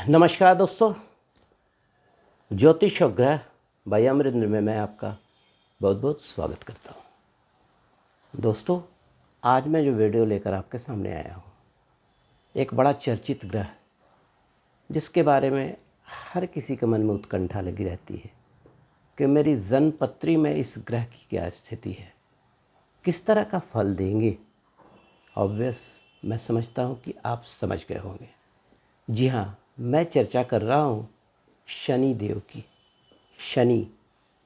नमस्कार दोस्तों, ज्योतिष और ग्रह बाय अमरिंद्र में मैं आपका बहुत बहुत स्वागत करता हूँ। दोस्तों, आज मैं जो वीडियो लेकर आपके सामने आया हूँ, एक बड़ा चर्चित ग्रह जिसके बारे में हर किसी के मन में उत्कंठा लगी रहती है कि मेरी जन्मपत्री में इस ग्रह की क्या स्थिति है, किस तरह का फल देंगे। ऑब्वियस मैं समझता हूँ कि आप समझ गए होंगे। जी हाँ, मैं चर्चा कर रहा हूँ शनि देव की। शनि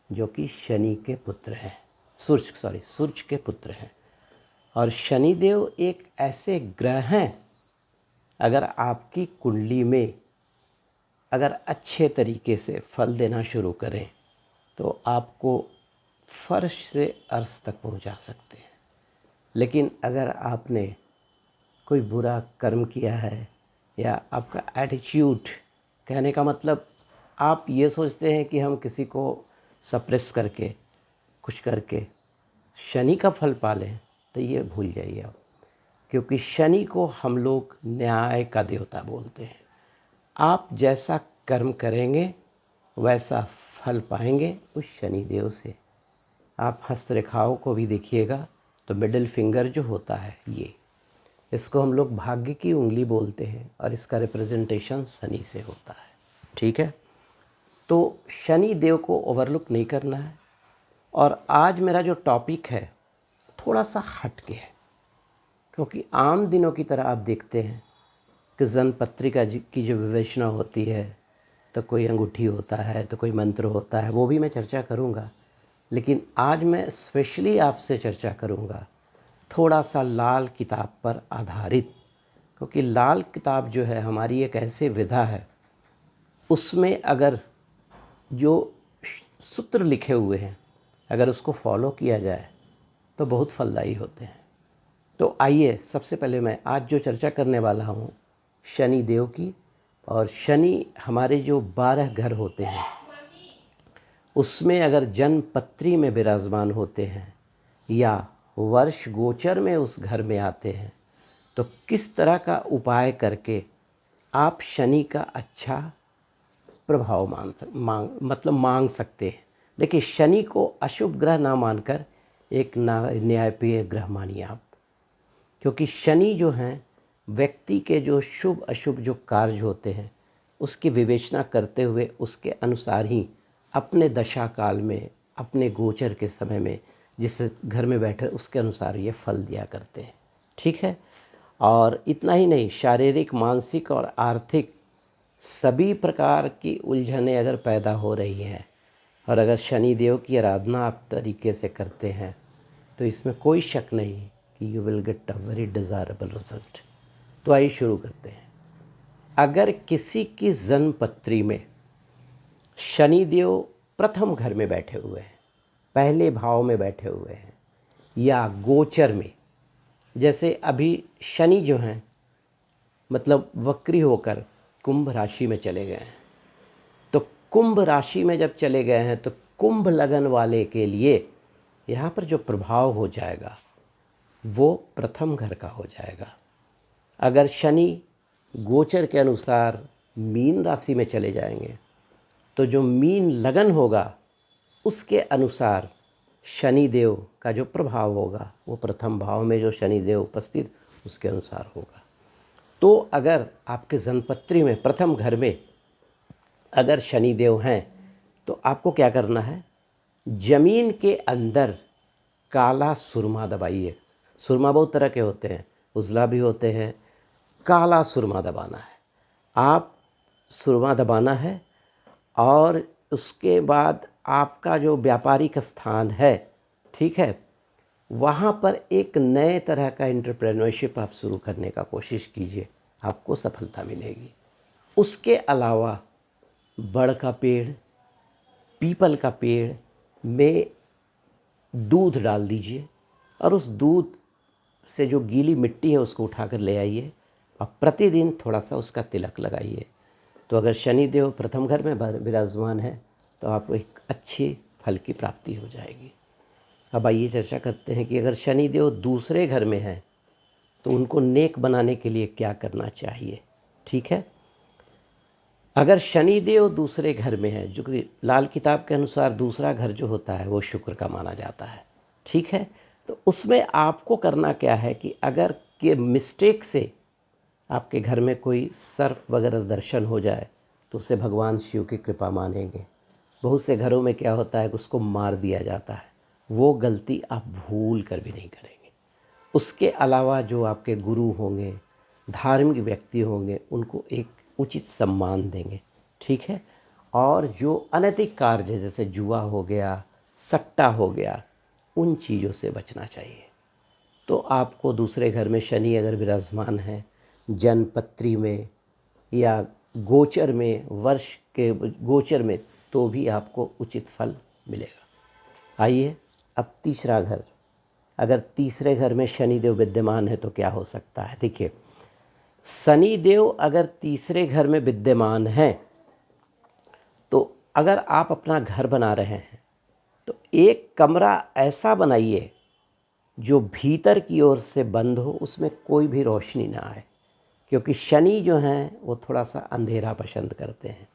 जो कि शनि के पुत्र हैं, सूर्य के पुत्र हैं। और शनि देव एक ऐसे ग्रह हैं, अगर आपकी कुंडली में अगर अच्छे तरीके से फल देना शुरू करें तो आपको फर्श से अर्श तक पहुंचा सकते हैं। लेकिन अगर आपने कोई बुरा कर्म किया है या आपका एटीट्यूड, कहने का मतलब आप ये सोचते हैं कि हम किसी को सप्रेस करके कुछ करके शनि का फल पालें, तो ये भूल जाइए आप, क्योंकि शनि को हम लोग न्याय का देवता बोलते हैं। आप जैसा कर्म करेंगे वैसा फल पाएंगे उस शनि देव से। आप हस्तरेखाओं को भी देखिएगा तो मिडिल फिंगर जो होता है, ये इसको हम लोग भाग्य की उंगली बोलते हैं और इसका रिप्रेजेंटेशन शनि से होता है। ठीक है, तो शनि देव को ओवरलुक नहीं करना है। और आज मेरा जो टॉपिक है थोड़ा सा हट के है, क्योंकि आम दिनों की तरह आप देखते हैं कि जन्मपत्री की जो विवेचना होती है तो कोई अंगूठी होता है, तो कोई मंत्र होता है, वो भी मैं चर्चा करूँगा। लेकिन आज मैं स्पेशली आपसे चर्चा करूँगा थोड़ा सा लाल किताब पर आधारित, क्योंकि लाल किताब जो है हमारी एक ऐसी विधा है, उसमें अगर जो सूत्र लिखे हुए हैं अगर उसको फॉलो किया जाए तो बहुत फलदायी होते हैं। तो आइए, सबसे पहले मैं आज जो चर्चा करने वाला हूँ शनि देव की। और शनि हमारे जो 12 घर होते हैं उसमें अगर जन्मपत्री में विराजमान होते हैं या वर्ष गोचर में उस घर में आते हैं तो किस तरह का उपाय करके आप शनि का अच्छा प्रभाव मांग सकते हैं। देखिए, शनि को अशुभ ग्रह ना मानकर एक न्यायप्रिय ग्रह मानिए आप, क्योंकि शनि जो हैं व्यक्ति के जो शुभ अशुभ जो कार्य होते हैं उसकी विवेचना करते हुए उसके अनुसार ही अपने दशा काल में, अपने गोचर के समय में जिस घर में बैठे उसके अनुसार ये फल दिया करते हैं। ठीक है, और इतना ही नहीं, शारीरिक, मानसिक और आर्थिक सभी प्रकार की उलझनें अगर पैदा हो रही हैं और अगर शनि देव की आराधना आप तरीके से करते हैं तो इसमें कोई शक नहीं कि you will get a very desirable result. तो आइए शुरू करते हैं। अगर किसी की जन्मपत्री में शनि देव प्रथम घर में बैठे हुए हैं, पहले भाव में बैठे हुए हैं, या गोचर में, जैसे अभी शनि जो हैं मतलब वक्री होकर कुंभ राशि में चले गए हैं, तो कुंभ राशि में जब चले गए हैं तो कुंभ लगन वाले के लिए यहाँ पर जो प्रभाव हो जाएगा वो प्रथम घर का हो जाएगा। अगर शनि गोचर के अनुसार मीन राशि में चले जाएंगे तो जो मीन लगन होगा उसके अनुसार शनि देव का जो प्रभाव होगा वो प्रथम भाव में जो शनि देव उपस्थित उसके अनुसार होगा। तो अगर आपके जन्मपत्री में प्रथम घर में अगर शनि देव हैं तो आपको क्या करना है, ज़मीन के अंदर काला सुरमा दबाइए। सुरमा बहुत तरह के होते हैं, उजला भी होते हैं, काला सुरमा दबाना है। आप सुरमा दबाना है और उसके बाद आपका जो व्यापारिक स्थान है, ठीक है, वहाँ पर एक नए तरह का एंटरप्रेन्योरशिप आप शुरू करने का कोशिश कीजिए, आपको सफलता मिलेगी। उसके अलावा बड़ का पेड़, पीपल का पेड़ में दूध डाल दीजिए और उस दूध से जो गीली मिट्टी है उसको उठाकर ले आइए और प्रतिदिन थोड़ा सा उसका तिलक लगाइए। तो अगर शनि देव प्रथम घर में विराजमान है तो आपको एक अच्छी फल की प्राप्ति हो जाएगी। अब आइए चर्चा करते हैं कि अगर शनि देव दूसरे घर में है तो उनको नेक बनाने के लिए क्या करना चाहिए। ठीक है, अगर शनिदेव दूसरे घर में है, जो कि लाल किताब के अनुसार दूसरा घर जो होता है वो शुक्र का माना जाता है, ठीक है। तो उसमें आपको करना क्या है कि अगर के मिस्टेक से आपके घर में कोई सर्प वगैरह दर्शन हो जाए तो उसे भगवान शिव की कृपा मानेंगे। बहुत से घरों में क्या होता है कि उसको मार दिया जाता है, वो गलती आप भूल कर भी नहीं करेंगे। उसके अलावा जो आपके गुरु होंगे, धार्मिक व्यक्ति होंगे, उनको एक उचित सम्मान देंगे, ठीक है। और जो अनैतिक कार्य जैसे जुआ हो गया, सट्टा हो गया, उन चीज़ों से बचना चाहिए। तो आपको दूसरे घर में शनि अगर विराजमान है, जन्मपत्री में या गोचर में, वर्ष के गोचर में, तो भी आपको उचित फल मिलेगा। आइए अब तीसरा घर, अगर तीसरे घर में शनिदेव विद्यमान है तो क्या हो सकता है। देखिए, शनिदेव अगर तीसरे घर में विद्यमान है तो अगर आप अपना घर बना रहे हैं तो एक कमरा ऐसा बनाइए जो भीतर की ओर से बंद हो, उसमें कोई भी रोशनी ना आए, क्योंकि शनि जो हैं वो थोड़ा सा अंधेरा पसंद करते हैं।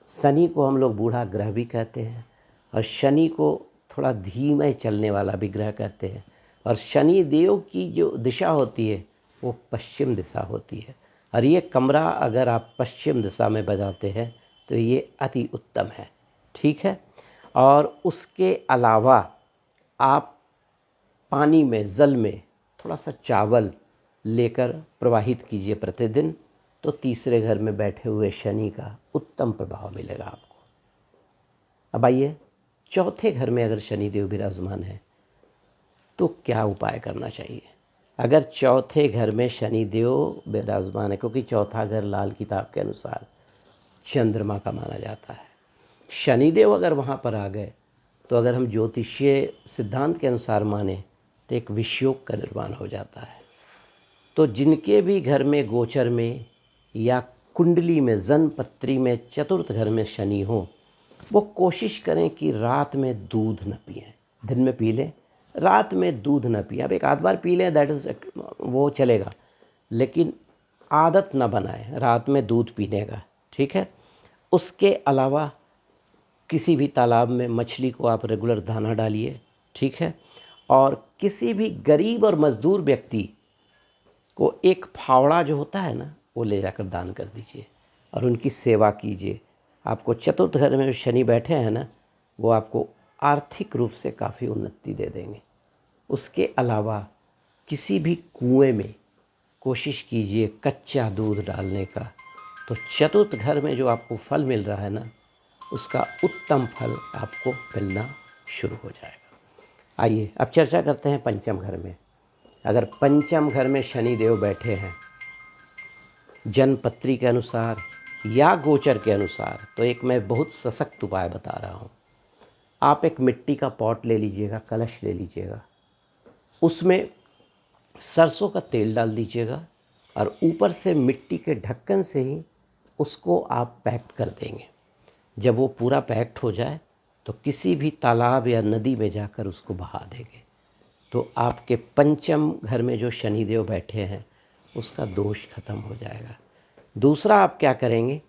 शनि को हम लोग बूढ़ा ग्रह भी कहते हैं, और शनि को थोड़ा धीमे चलने वाला भी ग्रह कहते हैं। और शनि देव की जो दिशा होती है वो पश्चिम दिशा होती है, और ये कमरा अगर आप पश्चिम दिशा में बजाते हैं तो ये अति उत्तम है, ठीक है। और उसके अलावा आप पानी में, जल में थोड़ा सा चावल लेकर प्रवाहित कीजिए प्रतिदिन, तो तीसरे घर में बैठे हुए शनि का उत्तम प्रभाव मिलेगा आपको। अब आइए, चौथे घर में अगर शनिदेव विराजमान है तो क्या उपाय करना चाहिए। अगर चौथे घर में शनिदेव विराजमान है, क्योंकि चौथा घर लाल किताब के अनुसार चंद्रमा का माना जाता है, शनिदेव अगर वहाँ पर आ गए तो अगर हम ज्योतिषीय सिद्धांत के अनुसार माने तो एक विषयोग का निर्माण हो जाता है। तो जिनके भी घर में गोचर में या कुंडली में, जन्मपत्री में चतुर्थ घर में शनि हो, वो कोशिश करें कि रात में दूध न पिएं। दिन में पी लें, रात में दूध न पिएं। अब एक आध बार पी लें, दैट इज़ वो चलेगा, लेकिन आदत न बनाएं रात में दूध पीने का, ठीक है। उसके अलावा किसी भी तालाब में मछली को आप रेगुलर दाना डालिए, ठीक है। और किसी भी गरीब और मज़दूर व्यक्ति को एक फावड़ा जो होता है ना, वो ले जाकर दान कर दीजिए और उनकी सेवा कीजिए। आपको चतुर्थ घर में शनि बैठे हैं ना, वो आपको आर्थिक रूप से काफ़ी उन्नति दे देंगे। उसके अलावा किसी भी कुएं में कोशिश कीजिए कच्चा दूध डालने का, तो चतुर्थ घर में जो आपको फल मिल रहा है ना, उसका उत्तम फल आपको मिलना शुरू हो जाएगा। आइए अब चर्चा करते हैं पंचम घर में। अगर पंचम घर में शनि देव बैठे हैं जन्मपत्री के अनुसार या गोचर के अनुसार, तो एक मैं बहुत सशक्त उपाय बता रहा हूँ। आप एक मिट्टी का पॉट ले लीजिएगा, कलश ले लीजिएगा, उसमें सरसों का तेल डाल दीजिएगा और ऊपर से मिट्टी के ढक्कन से ही उसको आप पैक कर देंगे। जब वो पूरा पैक्ड हो जाए तो किसी भी तालाब या नदी में जाकर उसको बहा देंगे, तो आपके पंचम घर में जो शनिदेव बैठे हैं उसका दोष खत्म हो जाएगा। दूसरा आप क्या करेंगे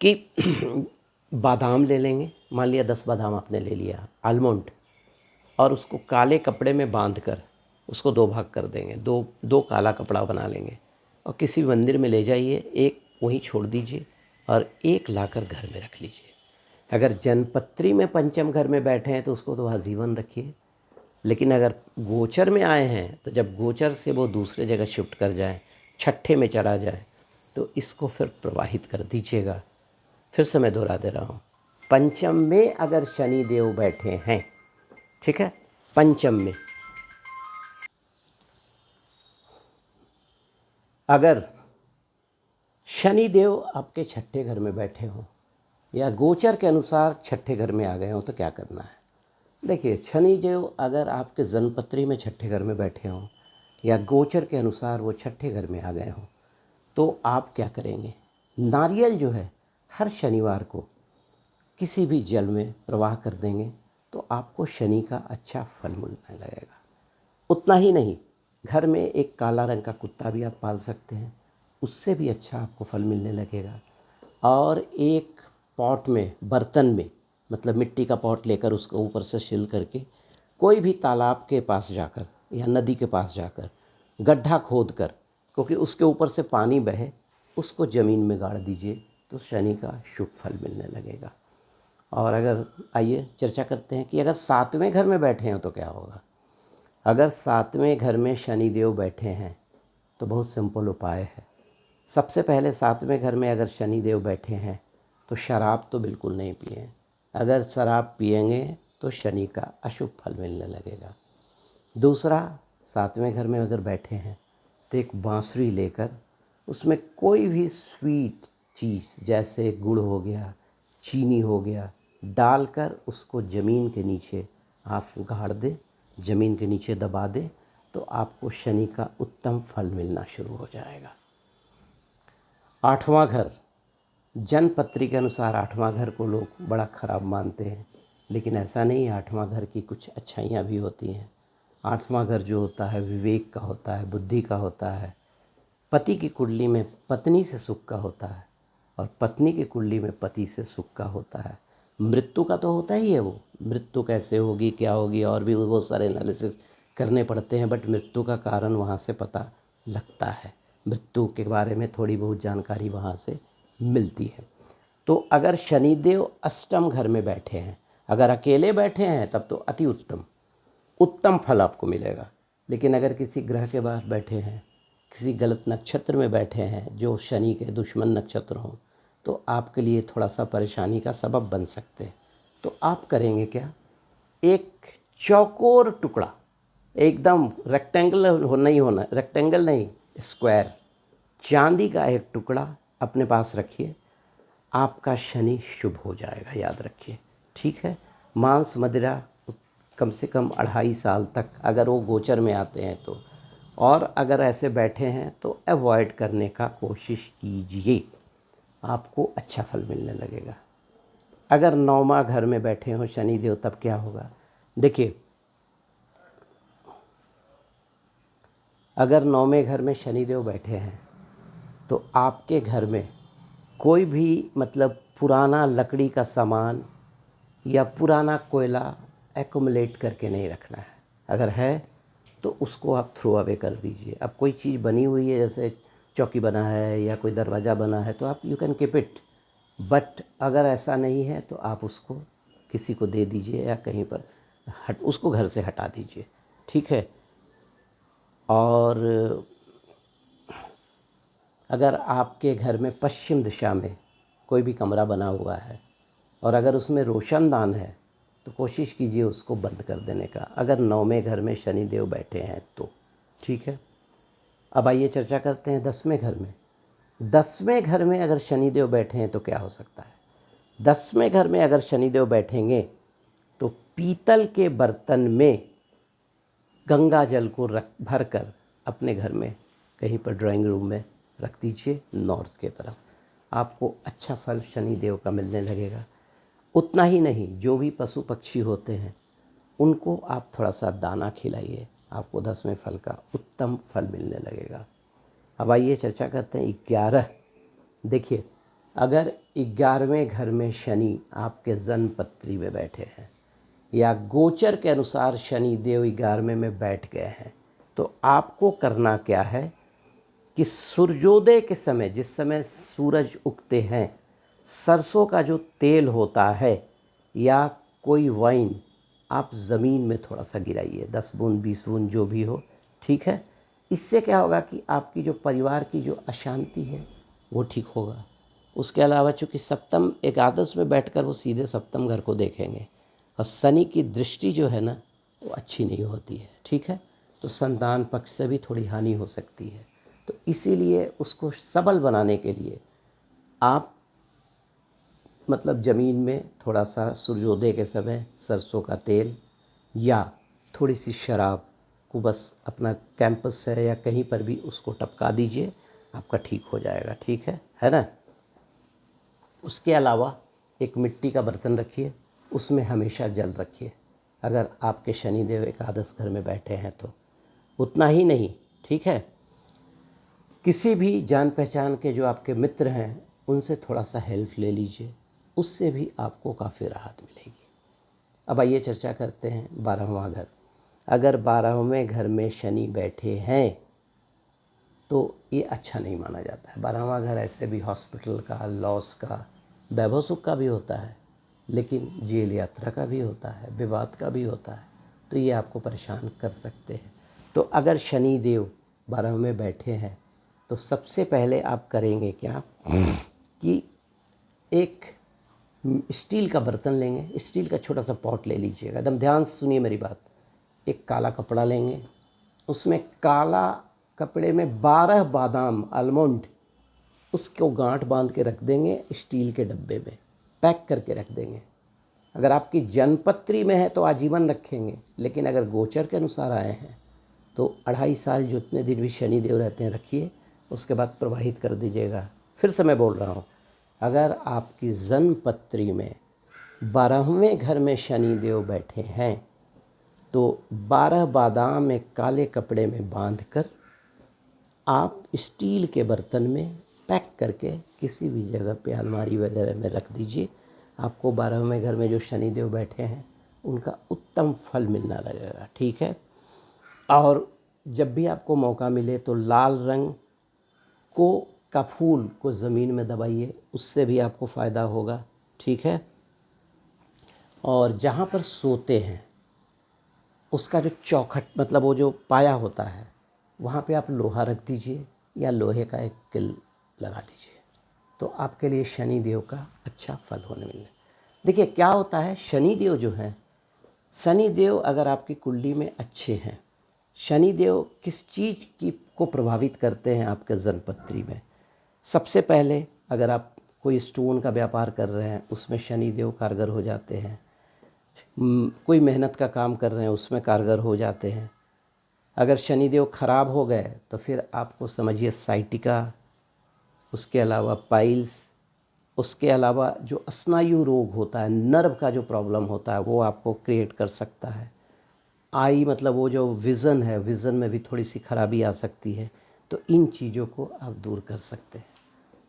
कि बादाम ले लेंगे, मान लिया 10 बादाम आपने ले लिया, आलमंड, और उसको काले कपड़े में बांध कर उसको 2 भाग कर देंगे, दो काला कपड़ा बना लेंगे और किसी मंदिर में ले जाइए, एक वहीं छोड़ दीजिए और एक लाकर घर में रख लीजिए। अगर जन्मपत्री में पंचम घर में बैठे हैं तो उसको तो आजीवन रखिए, लेकिन अगर गोचर में आए हैं तो जब गोचर से वो दूसरे जगह शिफ्ट कर जाए, छठे में चला जाए, तो इसको फिर प्रवाहित कर दीजिएगा। फिर से मैं दोहरा दे रहा हूँ, पंचम में अगर शनि देव बैठे हैं, ठीक है, पंचम में अगर शनि देव आपके छठे घर में बैठे हों या गोचर के अनुसार छठे घर में आ गए हों तो क्या करना है। देखिए, शनि देव अगर आपके जन्मपत्री में छठे घर में बैठे हों या गोचर के अनुसार वो छठे घर में आ गए हों, तो आप क्या करेंगे, नारियल जो है हर शनिवार को किसी भी जल में प्रवाह कर देंगे तो आपको शनि का अच्छा फल मिलने लगेगा। उतना ही नहीं, घर में एक काला रंग का कुत्ता भी आप पाल सकते हैं, उससे भी अच्छा आपको फल मिलने लगेगा। और एक पॉट में, बर्तन में, मतलब मिट्टी का पॉट लेकर उसको ऊपर से छिल करके कोई भी तालाब के पास जाकर या नदी के पास जाकर गड्ढा खोद कर, क्योंकि उसके ऊपर से पानी बहे, उसको ज़मीन में गाड़ दीजिए तो शनि का शुभ फल मिलने लगेगा। और अगर आइए चर्चा करते हैं कि अगर 7वें घर में बैठे हैं तो क्या होगा। अगर 7वें घर में शनिदेव बैठे हैं तो बहुत सिंपल उपाय है। सबसे पहले 7वें घर में अगर शनिदेव बैठे हैं तो शराब तो बिल्कुल नहीं पिएं। अगर शराब पिएंगे तो शनि का अशुभ फल मिलने लगेगा। दूसरा, 7वें घर में अगर बैठे हैं तो एक बांसुरी लेकर उसमें कोई भी स्वीट चीज़ जैसे गुड़ हो गया, चीनी हो गया, डालकर उसको ज़मीन के नीचे आप गाड़ दें, ज़मीन के नीचे दबा दें, तो आपको शनि का उत्तम फल मिलना शुरू हो जाएगा। 8वां घर, जनपत्री के अनुसार 8वां घर को लोग बड़ा ख़राब मानते हैं, लेकिन ऐसा नहीं है। 8वां घर की कुछ अच्छाइयाँ भी होती हैं। 8वां घर जो होता है विवेक का होता है, बुद्धि का होता है। पति की कुंडली में पत्नी से सुख का होता है और पत्नी की कुंडली में पति से सुख का होता है। मृत्यु का तो होता ही है, वो मृत्यु कैसे होगी, क्या होगी, और भी बहुत सारे एनालिसिस करने पड़ते हैं, बट मृत्यु का कारण वहाँ से पता लगता है। मृत्यु के बारे में थोड़ी बहुत जानकारी वहाँ से मिलती है। तो अगर शनिदेव अष्टम घर में बैठे हैं, अगर अकेले बैठे हैं तब तो अति उत्तम फल आपको मिलेगा। लेकिन अगर किसी ग्रह के पास बैठे हैं, किसी गलत नक्षत्र में बैठे हैं जो शनि के दुश्मन नक्षत्र हों, तो आपके लिए थोड़ा सा परेशानी का सबब बन सकते हैं। तो आप करेंगे क्या, एक चौकोर टुकड़ा, एकदम रेक्टेंगल नहीं होना, रेक्टेंगल नहीं, स्क्वायर, चांदी का एक टुकड़ा अपने पास रखिए, आपका शनि शुभ हो जाएगा, याद रखिए, ठीक है। मांस मदिरा कम से कम 2.5 साल तक अगर वो गोचर में आते हैं तो, और अगर ऐसे बैठे हैं तो अवॉइड करने का कोशिश कीजिए, आपको अच्छा फल मिलने लगेगा। अगर 9वां घर में बैठे हो शनिदेव तब क्या होगा, देखिए, अगर 9वें घर में शनिदेव बैठे हैं तो आपके घर में कोई भी मतलब पुराना लकड़ी का सामान या पुराना कोयला एक्युमुलेट करके नहीं रखना है। अगर है तो उसको आप थ्रो अवे कर दीजिए। अब कोई चीज़ बनी हुई है, जैसे चौकी बना है या कोई दरवाज़ा बना है, तो आप you can keep it, but अगर ऐसा नहीं है तो आप उसको किसी को दे दीजिए या कहीं पर उसको घर से हटा दीजिए, ठीक है। और अगर आपके घर में पश्चिम दिशा में कोई भी कमरा बना हुआ है और अगर उसमें रोशनदान है तो कोशिश कीजिए उसको बंद कर देने का, अगर 9वें घर में शनिदेव बैठे हैं तो, ठीक है। अब आइए चर्चा करते हैं 10वें घर में। 10वें घर में अगर शनिदेव बैठे हैं तो क्या हो सकता है। 10वें घर में अगर शनिदेव बैठेंगे तो पीतल के बर्तन में गंगा जल को भर कर अपने घर में कहीं पर ड्राइंग रूम में रख दीजिए, नॉर्थ के तरफ, आपको अच्छा फल शनिदेव का मिलने लगेगा। उतना ही नहीं, जो भी पशु पक्षी होते हैं उनको आप थोड़ा सा दाना खिलाइए, आपको 10वें फल का उत्तम फल मिलने लगेगा। अब आइए चर्चा करते हैं 11। देखिए, अगर 11वें घर में शनि आपके जन्मपत्री में बैठे हैं या गोचर के अनुसार शनि देव 11वें में बैठ गए हैं, तो आपको करना क्या है कि सूर्योदय के समय, जिस समय सूरज उगते हैं, सरसों का जो तेल होता है या कोई वाइन आप ज़मीन में थोड़ा सा गिराइए, 10 बूंद 20 बूंद जो भी हो, ठीक है। इससे क्या होगा कि आपकी जो परिवार की जो अशांति है वो ठीक होगा। उसके अलावा चूँकि सप्तम एकादश में बैठकर वो सीधे सप्तम घर को देखेंगे और शनि की दृष्टि जो है ना वो अच्छी नहीं होती है, ठीक है। तो संतान पक्ष से भी थोड़ी हानि हो सकती है। तो इसीलिए उसको सबल बनाने के लिए आप मतलब ज़मीन में थोड़ा सा सूर्योदय के समय सरसों का तेल या थोड़ी सी शराब को बस अपना कैंपस है या कहीं पर भी उसको टपका दीजिए, आपका ठीक हो जाएगा, ठीक है ना। उसके अलावा एक मिट्टी का बर्तन रखिए, उसमें हमेशा जल रखिए, अगर आपके शनिदेव एकादश घर में बैठे हैं तो। उतना ही नहीं, ठीक है, किसी भी जान पहचान के जो आपके मित्र हैं उनसे थोड़ा सा हेल्प ले लीजिए, उससे भी आपको काफ़ी राहत मिलेगी। अब आइए चर्चा करते हैं 12वां घर। अगर 12वें घर में शनि बैठे हैं तो ये अच्छा नहीं माना जाता है। 12वां घर ऐसे भी हॉस्पिटल का, लॉस का, वैभव सुख का भी होता है, लेकिन जेल यात्रा का भी होता है, विवाद का भी होता है, तो ये आपको परेशान कर सकते हैं। तो अगर शनि देव 12वें में बैठे हैं तो सबसे पहले आप करेंगे क्या कि एक स्टील का बर्तन लेंगे, स्टील का छोटा सा पॉट ले लीजिएगा। एकदम ध्यान से सुनिए मेरी बात। एक काला कपड़ा लेंगे, उसमें काला कपड़े में 12 बादाम आलमंड, उसको गांठ बांध के रख देंगे स्टील के डब्बे में, पैक करके रख देंगे। अगर आपकी जन्मपत्री में है तो आजीवन रखेंगे, लेकिन अगर गोचर के अनुसार आए हैं तो 2.5 साल जितने दिन भी शनि देव रहते हैं रखिए, उसके बाद प्रवाहित कर दीजिएगा। फिर से मैं बोल रहा हूँ, अगर आपकी जन्मपत्री में 12वें घर में शनि देव बैठे हैं तो 12 बादाम एक काले कपड़े में बांधकर आप स्टील के बर्तन में पैक करके किसी भी जगह पे अलमारी वगैरह में रख दीजिए। आपको 12वें घर में जो शनि देव बैठे हैं उनका उत्तम फल मिलना लगेगा, ठीक है। और जब भी आपको मौका मिले तो लाल रंग का फूल को ज़मीन में दबाइए, उससे भी आपको फ़ायदा होगा, ठीक है। और जहाँ पर सोते हैं उसका जो चौखट, मतलब वो जो पाया होता है, वहाँ पे आप लोहा रख दीजिए या लोहे का एक किल लगा दीजिए, तो आपके लिए शनि देव का अच्छा फल होने मिलने। देखिए क्या होता है, शनि देव जो है, शनि देव अगर आपकी कुंडली में अच्छे हैं, शनि देव किस चीज़ की को प्रभावित करते हैं आपके जन्मपत्री में। सबसे पहले अगर आप कोई स्टोन का व्यापार कर रहे हैं उसमें शनि देव कारगर हो जाते हैं, कोई मेहनत का काम कर रहे हैं उसमें कारगर हो जाते हैं। अगर शनिदेव खराब हो गए तो फिर आपको समझिए साइटिका, उसके अलावा पाइल्स, उसके अलावा जो स्नायु रोग होता है, नर्व का जो प्रॉब्लम होता है वो आपको क्रिएट कर सकता है। आई मतलब वो जो विज़न है, विज़न में भी थोड़ी सी खराबी आ सकती है। तो इन चीज़ों को आप दूर कर सकते हैं।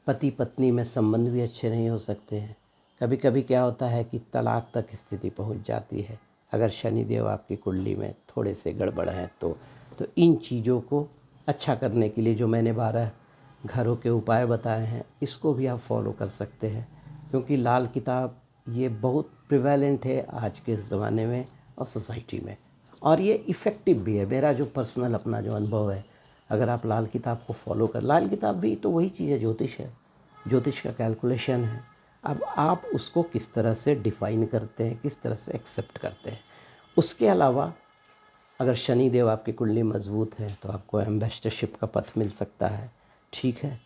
पति पत्नी में संबंध भी अच्छे नहीं हो सकते हैं। कभी कभी क्या होता है कि तलाक तक स्थिति पहुंच जाती है अगर शनिदेव आपकी कुंडली में थोड़े से गड़बड़ हैं तो इन चीज़ों को अच्छा करने के लिए जो मैंने 12 घरों के उपाय बताए हैं इसको भी आप फॉलो कर सकते हैं, क्योंकि लाल किताब ये बहुत प्रिवेलेंट है आज के ज़माने में और सोसाइटी में, और ये इफ़ेक्टिव भी है। मेरा जो पर्सनल अपना जो अनुभव है, अगर आप लाल किताब को फॉलो कर, लाल किताब भी तो वही चीज़ है, ज्योतिष है, ज्योतिष का कैलकुलेशन है। अब आप उसको किस तरह से डिफ़ाइन करते हैं, किस तरह से एक्सेप्ट करते हैं। उसके अलावा अगर शनि देव आपकी कुंडली मजबूत है तो आपको एम्बेसडरशिप का पथ मिल सकता है, ठीक है।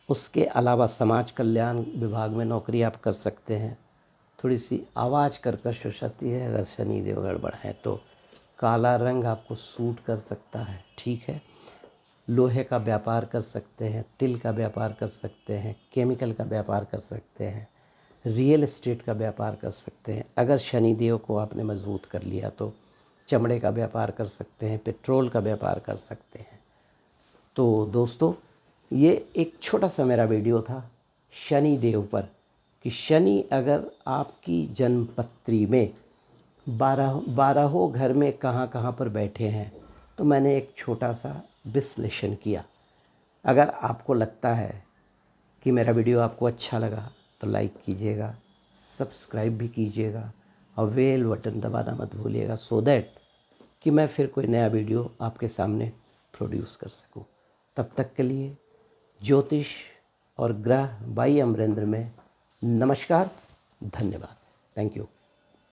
उसके अलावा समाज कल्याण विभाग में नौकरी आप कर सकते हैं। थोड़ी सी आवाज़ कर्कश हो सकती है अगर शनि देव गड़बड़ है तो काला रंग आपको सूट कर सकता है, ठीक है। लोहे का व्यापार कर सकते हैं, तिल का व्यापार कर सकते हैं, केमिकल का व्यापार कर सकते हैं, रियल एस्टेट का व्यापार कर सकते हैं। अगर शनि देव को आपने मजबूत कर लिया तो चमड़े का व्यापार कर सकते हैं, पेट्रोल का व्यापार कर सकते हैं। तो दोस्तों ये एक छोटा सा मेरा वीडियो था शनि देव पर, कि शनि अगर आपकी जन्मपत्री में 12 घर में कहाँ कहाँ पर बैठे हैं, तो मैंने एक छोटा सा विश्लेषण किया। अगर आपको लगता है कि मेरा वीडियो आपको अच्छा लगा तो लाइक कीजिएगा, सब्सक्राइब भी कीजिएगा और बेल बटन दबाना मत भूलिएगा, सो दैट कि मैं फिर कोई नया वीडियो आपके सामने प्रोड्यूस कर सकूं। तब तक के लिए ज्योतिष और ग्रह बाई अमरेंद्र में नमस्कार, धन्यवाद, थैंक यू।